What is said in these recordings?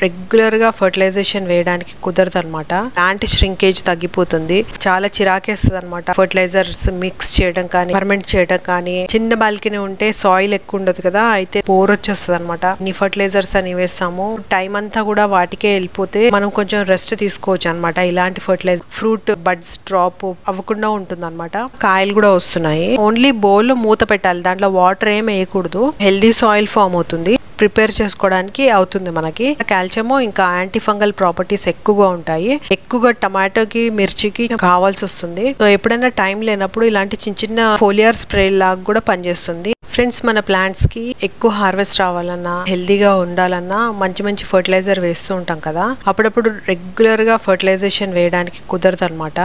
Regular గా fertilisation వేయడానికి కుదరదు అనమాట. ప్లాంట్ ష్రింకేజ్ తగ్గిపోతుంది, చాలా చిరాకేస్తుంది అనమాట. ఫర్టిలైజర్స్ మిక్స్ చేయడం కానీ ఫర్మెంట్ చేయడం కానీ. చిన్న బాల్కనీ ఉంటే సాయిల్ ఎక్కువ ఉండదు కదా, అయితే బోర్ వచ్చేస్తుంది అనమాట. నీ ఫర్టిలైజర్స్ అని వేస్తాము, టైం అంతా కూడా వాటికే వెళ్ళిపోతే మనం కొంచెం రెస్ట్ తీసుకోవచ్చు అనమాట. ఇలాంటి ఫర్టిలైజర్ ఫ్రూట్ బడ్స్ డ్రాప్ అవ్వకుండా ఉంటుంది అనమాట. కాయలు కూడా వస్తున్నాయి. ఓన్లీ బౌల్ మూత పెట్టాలి, దాంట్లో వాటర్ ఏం వేయకూడదు. హెల్దీ సాయిల్ ఫామ్ అవుతుంది, ప్రిపేర్ చేసుకోవడానికి అవుతుంది మనకి. కాల్షియం ఇంకా యాంటీ ఫంగల్ ప్రాపర్టీస్ ఎక్కువగా ఉంటాయి. ఎక్కువగా టమాటోకి మిర్చికి కావాల్సి వస్తుంది. సో ఎప్పుడైనా టైం లేనప్పుడు ఇలాంటి చిన్న చిన్న ఫోలియర్ స్ప్రే లాగా కూడా పనిచేస్తుంది. ఫ్రెండ్స్, మన ప్లాంట్స్ కి ఎక్కువ హార్వెస్ట్ రావాలన్నా హెల్దీగా ఉండాలన్నా మంచి మంచి ఫర్టిలైజర్ వేస్తూ ఉంటాం కదా, అప్పుడప్పుడు రెగ్యులర్ గా ఫర్టిలైజేషన్ వేయడానికి కుదరదు అనమాట.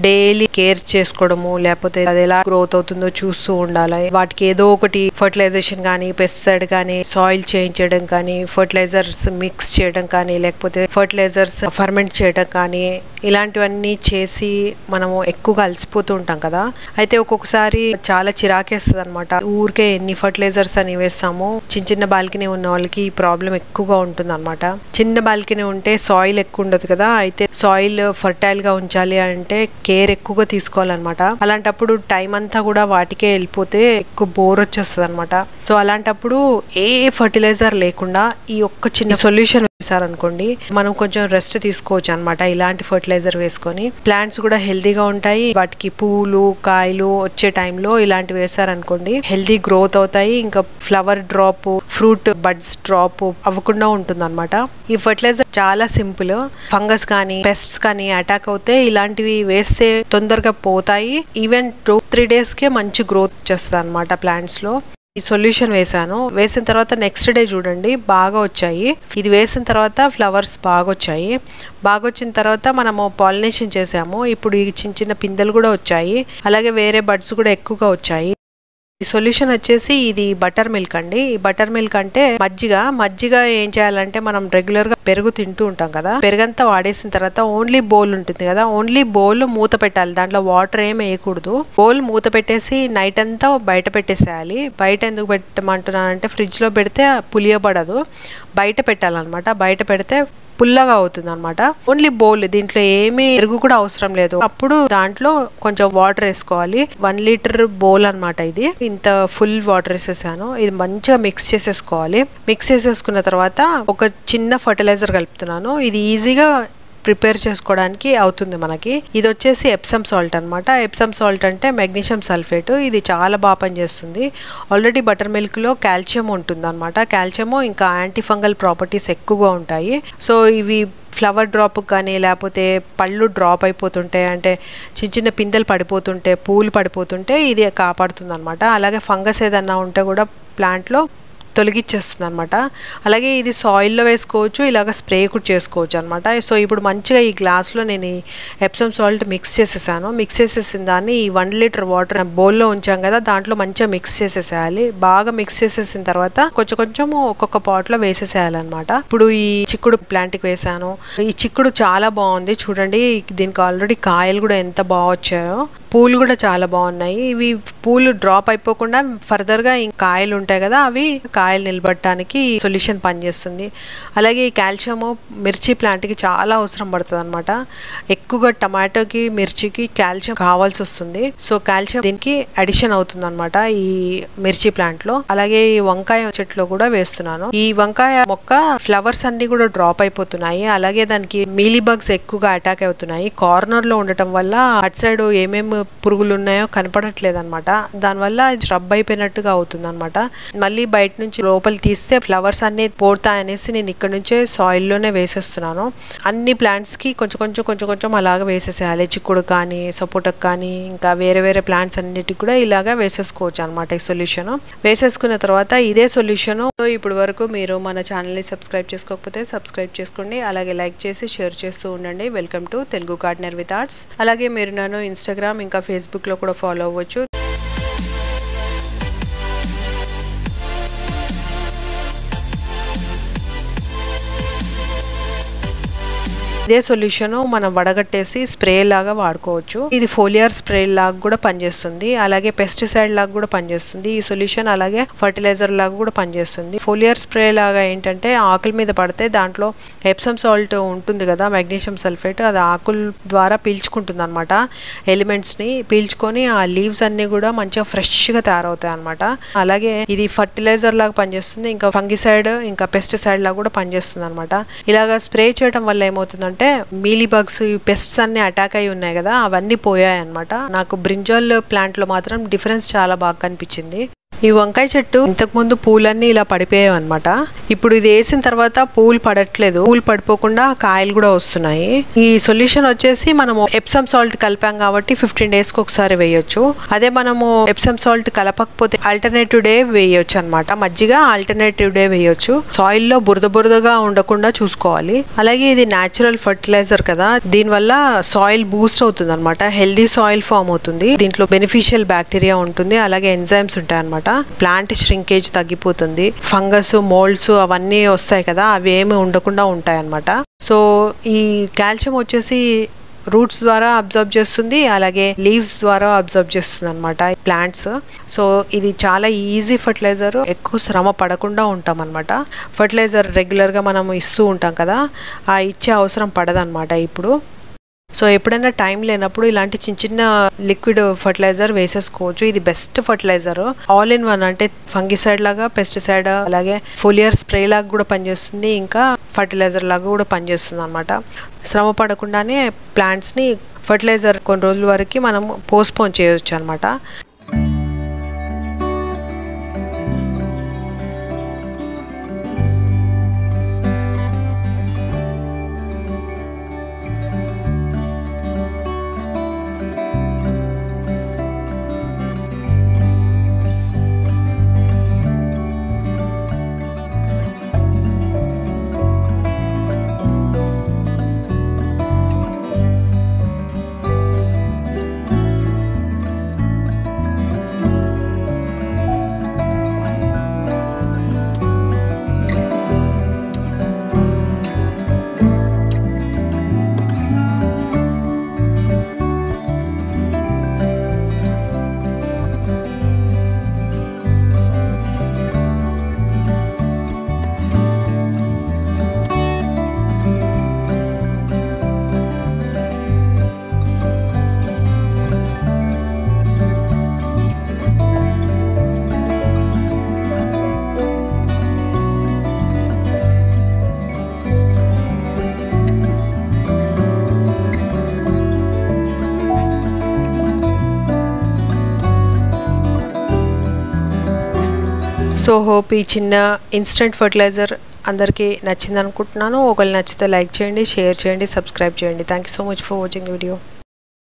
డైలీ కేర్ చేసుకోవడము, లేకపోతే అది ఎలా గ్రోత్ అవుతుందో చూస్తూ ఉండాలి. వాటికి ఏదో ఒకటి ఫర్టిలైజేషన్ కానీ పెస్టిసైడ్ కానీ సాయిల్ చేంజ్ చేయడం కానీ ఫర్టిలైజర్స్ మిక్స్ చేయడం కానీ లేకపోతే ఫర్టిలైజర్స్ ఫర్మెంట్ చేయడం కానీ ఇలాంటివన్నీ చేసి మనము ఎక్కువగా అలసిపోతూ ఉంటాం కదా. అయితే ఒక్కొక్కసారి చాలా చిరాకేస్తుంది అనమాట. ఊరికే ఎన్ని ఫర్టిలైజర్స్ అని వేస్తాము. చిన్న చిన్న బాల్కనీ ఉన్న వాళ్ళకి ఈ ప్రాబ్లం ఎక్కువగా ఉంటుంది అనమాట. చిన్న బాల్కనీ ఉంటే సాయిల్ ఎక్కువ ఉండదు కదా, అయితే సాయిల్ ఫర్టైల్ గా ఉంచాలి అంటే కేర్ ఎక్కువగా తీసుకోవాలన్నమాట. అలాంటప్పుడు టైం అంతా కూడా వాటికే వెళ్ళిపోతే ఎక్కువ బోర్ వచ్చేస్తుంది అనమాట. సో అలాంటప్పుడు ఏ ఫర్టిలైజర్ లేకుండా ఈ ఒక్క చిన్న సొల్యూషన్ వేసారనుకోండి, మనం కొంచెం రెస్ట్ తీసుకోవచ్చు అనమాట. ఇలాంటి ఫర్టిలైజర్ వేసుకొని ప్లాంట్స్ కూడా హెల్దీగా ఉంటాయి. వాటికి పూలు కాయలు వచ్చే టైంలో ఇలాంటివి వేసారనుకోండి హెల్దీ గ్రోత్ అవుతాయి. ఇంకా flower drop fruit buds drop అవ్వకుండా ఉంటుంది అనమాట. ఈ ఫర్టిలైజర్ చాలా సింపుల్. ఫంగస్ కానీ పెస్ట్స్ కానీ అటాక్ అవుతే ఇలాంటివి వేస్తే తొందరగా పోతాయి. ఈవెన్ 2-3 days కే మంచి గ్రోత్ వచ్చేస్తుంది అనమాట ప్లాంట్స్ లో. ఈ సొల్యూషన్ వేసాను, వేసిన తర్వాత నెక్స్ట్ డే చూడండి బాగా వచ్చాయి. ఇది వేసిన తర్వాత ఫ్లవర్స్ బాగా వచ్చాయి. బాగా వచ్చిన తర్వాత మనము పాలినేషన్ చేసాము. ఇప్పుడు ఈ చిన్న చిన్న పిందెలు కూడా వచ్చాయి, అలాగే వేరే బడ్స్ కూడా ఎక్కువగా వచ్చాయి. ఈ సొల్యూషన్ వచ్చేసి ఇది బటర్ మిల్క్ అండి. ఈ బటర్ మిల్క్ అంటే మజ్జిగ ఏం చేయాలంటే మనం రెగ్యులర్ గా పెరుగు తింటూ ఉంటాం కదా, పెరుగంతా వాడేసిన తర్వాత ఓన్లీ బౌల్ ఉంటుంది కదా, ఓన్లీ బౌల్ మూత పెట్టాలి, దాంట్లో వాటర్ ఏం వేయకూడదు. బౌల్ మూత పెట్టేసి నైట్ అంతా బయట పెట్టేసేయాలి. బయట ఎందుకు పెట్టమంటున్నానంటే ఫ్రిడ్జ్ లో పెడితే పులియబడదు, బయట పెట్టాలన్నమాట. బయట పెడితే పుల్లగా అవుతుంది అనమాట. ఓన్లీ బౌల్, దీంట్లో ఏమీ పెరుగు కూడా అవసరం లేదు. అప్పుడు దాంట్లో కొంచెం వాటర్ వేసుకోవాలి. 1 liter బౌల్ అనమాట ఇది. ఇంత ఫుల్ వాటర్ వేసేసాను. ఇది మంచిగా మిక్స్ చేసేసుకోవాలి. మిక్స్ చేసేసుకున్న తర్వాత ఒక చిన్న ఫర్టిలైజర్ కలుపుతున్నాను. ఇది ఈజీగా ప్రిపేర్ చేసుకోవడానికి అవుతుంది మనకి. ఇది వచ్చేసి ఎప్సమ్ సాల్ట్ అనమాట. ఎప్సమ్ సాల్ట్ అంటే మెగ్నీషియం సల్ఫేట్. ఇది చాలా బాగా పనిచేస్తుంది. ఆల్రెడీ బటర్ మిల్క్ లో కాల్షియం ఉంటుంది అనమాట. కాల్షియం ఇంకా యాంటీ ఫంగల్ ప్రాపర్టీస్ ఎక్కువగా ఉంటాయి. సో ఇవి ఫ్లవర్ డ్రాప్ కానీ లేకపోతే పళ్ళు డ్రాప్ అయిపోతుంటాయి, అంటే చిన్న చిన్న పిందెలు పడిపోతుంటే పూలు పడిపోతుంటే ఇది కాపాడుతుంది అనమాట. అలాగే ఫంగస్ ఏదన్నా ఉంటే కూడా ప్లాంట్లో తొలగిచ్చేస్తుంది అనమాట. అలాగే ఇది సాయిల్లో వేసుకోవచ్చు, ఇలాగ స్ప్రే కూడా చేసుకోవచ్చు అనమాట. సో ఇప్పుడు మంచిగా ఈ గ్లాస్లో నేను ఈ ఎప్సమ్ సాల్ట్ మిక్స్ చేసేసాను. మిక్స్ చేసేసిన దాన్ని ఈ 1 liter వాటర్ బౌల్లో ఉంచాం కదా, దాంట్లో మంచిగా మిక్స్ చేసేసేయాలి. బాగా మిక్స్ చేసేసిన తర్వాత కొంచెం కొంచెం ఒక్కొక్క పాట్లో వేసేసేయాలన్నమాట. ఇప్పుడు ఈ చిక్కుడు ప్లాంట్కి వేసాను. ఈ చిక్కుడు చాలా బాగుంది చూడండి. దీనికి ఆల్రెడీ కాయలు కూడా ఎంత బాగా వచ్చాయో, పూలు కూడా చాలా బాగున్నాయి. ఇవి పూలు డ్రాప్ అయిపోకుండా ఫర్దర్ గా కాయలు ఉంటాయి కదా, అవి కాయలు నిలబడటానికి సొల్యూషన్ పనిచేస్తుంది. అలాగే ఈ కాల్షియం మిర్చి ప్లాంట్ కి చాలా అవసరం పడుతుంది అనమాట. ఎక్కువగా టమాటోకి మిర్చికి కాల్షియం కావాల్సి వస్తుంది. సో కాల్షియం దీనికి అడిషన్ అవుతుంది అనమాట ఈ మిర్చి ప్లాంట్ లో. అలాగే ఈ వంకాయ చెట్లో కూడా వేస్తున్నాను. ఈ వంకాయ మొక్క ఫ్లవర్స్ అన్ని కూడా డ్రాప్ అయిపోతున్నాయి. అలాగే దానికి మీలీ బగ్స్ ఎక్కువగా అటాక్ అవుతున్నాయి. కార్నర్ లో ఉండటం వల్ల అటు సైడ్ ఏమేమి పురుగులు ఉన్నాయో కనపడట్లేదు అనమాట. దానివల్ల రబ్ అయిపోయినట్టుగా అవుతుంది అనమాట. మళ్ళీ బయట నుంచి లోపల తీస్తే ఫ్లవర్స్ అన్ని పోతాయనేసి నేను ఇక్కడ నుంచే సాయిల్ లోనే వేసేస్తున్నాను. అన్ని ప్లాంట్స్ కి కొంచెం కొంచెం అలాగా వేసేసేయాలి. చిక్కుడు కానీ సపోటకు కానీ ఇంకా వేరే వేరే ప్లాంట్స్ అన్నిటికి కూడా ఇలాగా వేసేసుకోవచ్చు అనమాట. ఈ సొల్యూషన్ వేసేసుకున్న తర్వాత ఇదే సొల్యూషన్. ఇప్పుడు వరకు మీరు మన ఛానల్ ని సబ్స్క్రైబ్ చేసుకోకపోతే సబ్స్క్రైబ్ చేసుకోండి. అలాగే లైక్ చేసి షేర్ చేస్తూ ఉండండి. Welcome to Telugu gardener with arts. అలాగే మీరు నన్ను ఇన్స్టాగ్రామ్ ఇంకా ఫేస్బుక్ లో కూడా ఫాలో అవ్వచ్చు. ఇదే సొల్యూషన్ మనం వడగట్టేసి స్ప్రే లాగా వాడుకోవచ్చు. ఇది ఫోలియర్ స్ప్రే లాగా కూడా పనిచేస్తుంది, అలాగే పెస్టిసైడ్ లాగా కూడా పనిచేస్తుంది ఈ సొల్యూషన్, అలాగే ఫర్టిలైజర్ లాగా కూడా పనిచేస్తుంది. ఫోలియర్ స్ప్రే లాగా ఏంటంటే ఆకుల మీద పడితే దాంట్లో ఎప్సమ్ సాల్ట్ ఉంటుంది కదా, మెగ్నీషియం సల్ఫేట్, అది ఆకుల ద్వారా పీల్చుకుంటుంది అనమాట. ఎలిమెంట్స్ ని పీల్చుకొని ఆ లీవ్స్ అన్ని కూడా మంచిగా ఫ్రెష్ గా తయారవుతాయి అనమాట. అలాగే ఇది ఫర్టిలైజర్ లాగా పనిచేస్తుంది, ఇంకా ఫంగిసైడ్ ఇంకా పెస్టిసైడ్ లాగా కూడా పనిచేస్తుంది అనమాట. ఇలాగా స్ప్రే చేయడం వల్ల ఏమవుతుందంటే మీలీ బగ్స్, పెస్ట్స్ అన్ని అటాక్ అయి ఉన్నాయి కదా, అవన్నీ పోయాయి అనమాట. నాకు బ్రింజాల్ ప్లాంట్ లో మాత్రం డిఫరెన్స్ చాలా బాగా కనిపించింది. ఈ వంకాయ చెట్టు ఇంతకు ముందు పూలన్నీ ఇలా పడిపోయాయి అనమాట. ఇప్పుడు ఇది వేసిన తర్వాత పూలు పడట్లేదు, పూలు పడిపోకుండా కాయలు కూడా వస్తున్నాయి. ఈ సొల్యూషన్ వచ్చేసి మనము ఎప్సమ్ సాల్ట్ కలిపాం కాబట్టి 15 days కి ఒకసారి వేయొచ్చు. అదే మనము ఎప్సమ్ సాల్ట్ కలపకపోతే ఆల్టర్నేటివ్ డే వేయొచ్చు అనమాట. మజ్జిగ ఆల్టర్నేటివ్ డే వేయొచ్చు. సాయిల్ లో బురదగా ఉండకుండా చూసుకోవాలి. అలాగే ఇది న్యాచురల్ ఫర్టిలైజర్ కదా, దీని వల్ల సాయిల్ బూస్ట్ అవుతుంది అనమాట, హెల్దీ సాయిల్ ఫామ్ అవుతుంది. దీంట్లో బెనిఫిషియల్ బ్యాక్టీరియా ఉంటుంది, అలాగే ఎంజైమ్స్ ఉంటాయి అనమాట. ప్లాంట్ ష్రింకేజ్ తగ్గిపోతుంది, ఫంగస్, మోల్డ్స్ అవన్నీ వస్తాయి కదా, అవి ఏమి ఉండకుండా ఉంటాయి అన్నమాట. సో ఈ కాల్షియం వచ్చేసి రూట్స్ ద్వారా అబ్జర్వ్ చేస్తుంది, అలాగే లీవ్స్ ద్వారా అబ్జర్వ్ చేస్తుంది అనమాట ప్లాంట్స్. సో ఇది చాలా ఈజీ ఫర్టిలైజర్, ఎక్కువ శ్రమ పడకుండా ఉంటాం అనమాట. ఫర్టిలైజర్ రెగ్యులర్ గా మనం ఇస్తూ ఉంటాం కదా, ఆ ఇచ్చే అవసరం పడదన్నమాట ఇప్పుడు. సో ఎప్పుడైనా టైం లేనప్పుడు ఇలాంటి చిన్న చిన్న లిక్విడ్ ఫర్టిలైజర్ వేసేసుకోవచ్చు. ఇది best fertiliser, all in one, అంటే ఫంగిసైడ్ లాగా, పెస్టిసైడ్, అలాగే ఫోలియర్ స్ప్రే లాగా కూడా పనిచేస్తుంది, ఇంకా ఫర్టిలైజర్ లాగా కూడా పనిచేస్తుంది అనమాట. శ్రమ పడకుండానే ప్లాంట్స్ ని ఫర్టిలైజర్ కొన్ని రోజుల వరకు మనం పోస్ట్పోన్ చేయొచ్చు అనమాట. సో హోప్ ఈ చిన్న ఇన్స్టెంట్ ఫర్టిలైజర్ అందరికీ నచ్చింది అనుకుంటున్నాను. ఒకవేళ నచ్చితే లైక్ చేయండి, షేర్ చేయండి, సబ్స్క్రైబ్ చేయండి. Thank you so much for watching the video.